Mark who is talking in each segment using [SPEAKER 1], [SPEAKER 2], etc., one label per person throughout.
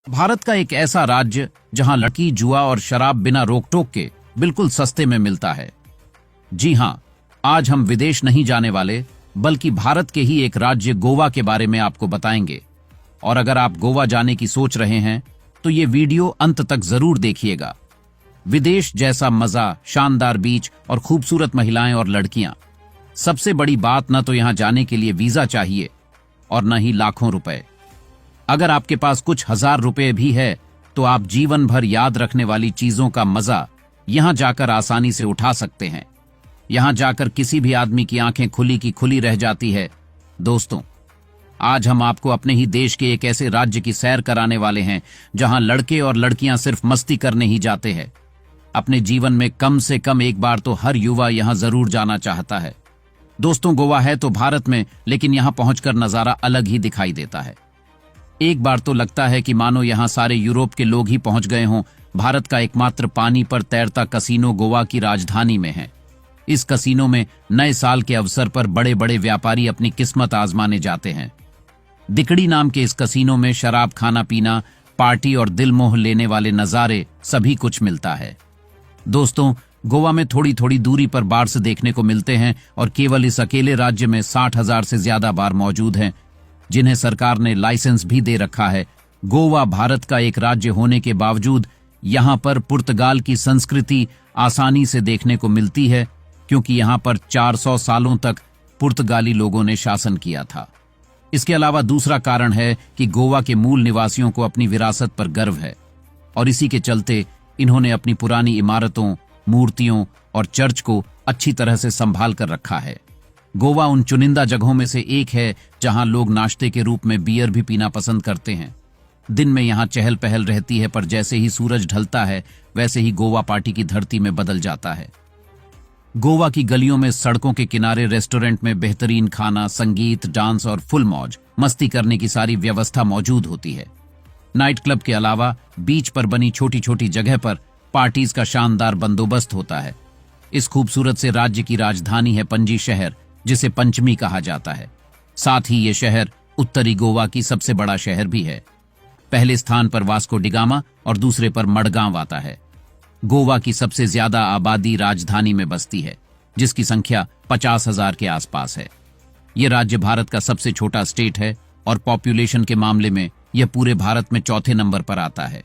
[SPEAKER 1] भारत का एक ऐसा राज्य जहां लड़की, जुआ और शराब बिना रोक टोक के बिल्कुल सस्ते में मिलता है। जी हां, आज हम विदेश नहीं जाने वाले, बल्कि भारत के ही एक राज्य गोवा के बारे में आपको बताएंगे। और अगर आप गोवा जाने की सोच रहे हैं तो ये वीडियो अंत तक जरूर देखिएगा। विदेश जैसा मजा, शानदार बीच और खूबसूरत महिलाएं और लड़कियां। सबसे बड़ी बात, न तो यहां जाने के लिए वीजा चाहिए और न ही लाखों रुपए। अगर आपके पास कुछ हजार रुपए भी है तो आप जीवन भर याद रखने वाली चीजों का मजा यहां जाकर आसानी से उठा सकते हैं। यहां जाकर किसी भी आदमी की आंखें खुली की खुली रह जाती है। दोस्तों, आज हम आपको अपने ही देश के एक ऐसे राज्य की सैर कराने वाले हैं जहां लड़के और लड़कियां सिर्फ मस्ती करने ही जाते हैं। अपने जीवन में कम से कम एक बार तो हर युवा यहां जरूर जाना चाहता है। दोस्तों, गोवा है तो भारत में, लेकिन यहां पहुंचकर नजारा अलग ही दिखाई देता है। एक बार तो लगता है कि मानो यहां सारे यूरोप के लोग ही पहुंच गए हों। भारत का एकमात्र पानी पर तैरता कसीनो गोवा की राजधानी में है। इस कसीनो में नए साल के अवसर पर बड़े बड़े व्यापारी अपनी किस्मत आजमाने जाते हैं। दिकड़ी नाम के इस कसीनो में शराब, खाना पीना, पार्टी और दिल मोह लेने वाले नजारे सभी कुछ मिलता है। दोस्तों, गोवा में थोड़ी थोड़ी दूरी पर बार्स देखने को मिलते हैं और केवल इस अकेले राज्य में 60,000 से ज्यादा बार मौजूद हैं, जिन्हें सरकार ने लाइसेंस भी दे रखा है। गोवा भारत का एक राज्य होने के बावजूद यहां पर पुर्तगाल की संस्कृति आसानी से देखने को मिलती है, क्योंकि यहां पर 400 सालों तक पुर्तगाली लोगों ने शासन किया था। इसके अलावा दूसरा कारण है कि गोवा के मूल निवासियों को अपनी विरासत पर गर्व है और इसी के चलते इन्होंने अपनी पुरानी इमारतों, मूर्तियों और चर्च को अच्छी तरह से संभाल कर रखा है। गोवा उन चुनिंदा जगहों में से एक है जहां लोग नाश्ते के रूप में बियर भी पीना पसंद करते हैं। दिन में यहां चहल पहल रहती है, पर जैसे ही सूरज ढलता है वैसे ही गोवा पार्टी की धरती में बदल जाता है। गोवा की गलियों में, सड़कों के किनारे, रेस्टोरेंट में बेहतरीन खाना, संगीत, डांस और फुल मौज मस्ती करने की सारी व्यवस्था मौजूद होती है। नाइट क्लब के अलावा बीच पर बनी छोटी छोटी जगह पर पार्टीज का शानदार बंदोबस्त होता है। इस खूबसूरत से राज्य की राजधानी है पणजी शहर, जिसे पंचमी कहा जाता है। साथ ही ये शहर उत्तरी गोवा की सबसे बड़ा शहर भी है। पहले स्थान पर वास्को डिगामा और दूसरे पर मडगांव आता है। गोवा की सबसे ज्यादा आबादी राजधानी में बसती है, जिसकी संख्या 50,000 के आसपास है। यह राज्य भारत का सबसे छोटा स्टेट है और पॉपुलेशन के मामले में यह पूरे भारत में चौथे नंबर पर आता है,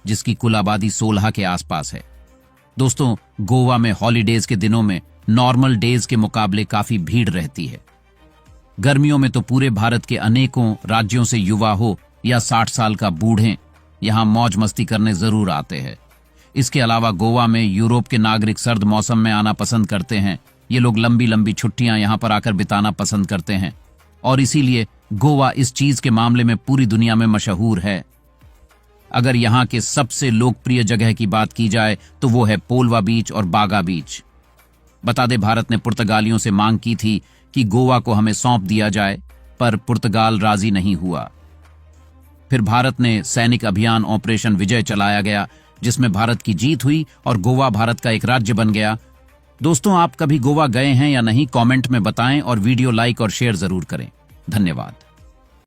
[SPEAKER 1] जिसकी कुल आबादी 16 के आसपास है। दोस्तों, गोवा में हॉलीडेज के दिनों में नॉर्मल डेज के मुकाबले काफी भीड़ रहती है। गर्मियों में तो पूरे भारत के अनेकों राज्यों से युवा हो या 60 साल का बूढ़े यहां मौज मस्ती करने जरूर आते हैं। इसके अलावा गोवा में यूरोप के नागरिक सर्द मौसम में आना पसंद करते हैं। ये लोग लंबी लंबी छुट्टियां यहां पर आकर बिताना पसंद करते हैं और इसीलिए गोवा इस चीज के मामले में पूरी दुनिया में मशहूर है। अगर यहां के सबसे लोकप्रिय जगह की बात की जाए तो वो है पोलवा बीच और बागा बीच। बता दें, भारत ने पुर्तगालियों से मांग की थी कि गोवा को हमें सौंप दिया जाए, पर पुर्तगाल राजी नहीं हुआ। फिर भारत ने सैनिक अभियान ऑपरेशन विजय चलाया गया, जिसमें भारत की जीत हुई और गोवा भारत का एक राज्य बन गया। दोस्तों, आप कभी गोवा गए हैं या नहीं, कमेंट में बताएं और वीडियो लाइक और शेयर जरूर करें। धन्यवाद।